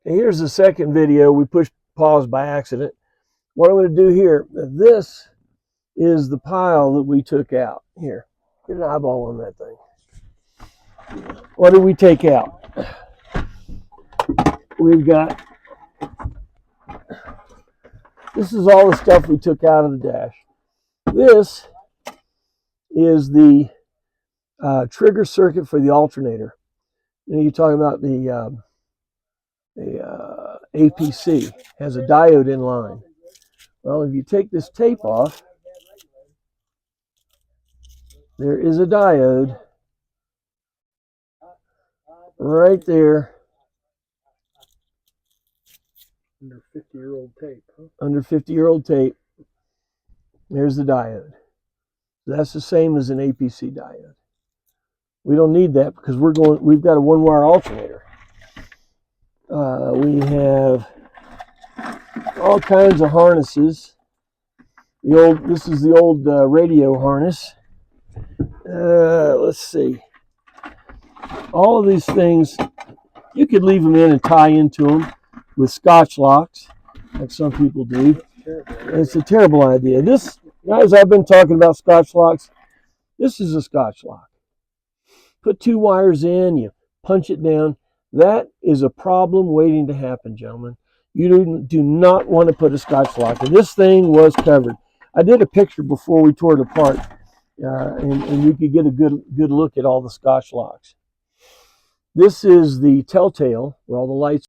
And here's the second video. We pushed pause by accident. What I'm going to do here, this is the pile that we took out. Here, get an eyeball on that thing. What did we take out? We've got, this is all the stuff we took out of the dash. This is the trigger circuit for the alternator. You know, you're talking about the APC has a diode in line. Well, if you take this tape off, there is a diode right there. Under 50-year-old tape, huh? Under 50-year-old tape. There's the diode. That's the same as an APC diode. We don't need that because we've got a one-wire alternator. We have all kinds of harnesses. This is the old radio harness. Let's see. All of these things, you could leave them in and tie into them with scotch locks, like some people do. It's a terrible idea. This, guys, I've been talking about scotch locks. This is a scotch lock. Put 2 wires in, you punch it down. That is a problem waiting to happen, gentlemen. You do not want to put a scotch lock. And this thing was covered. I did a picture before we tore it apart, and you could get a good look at all the scotch locks. This is the telltale where all the lights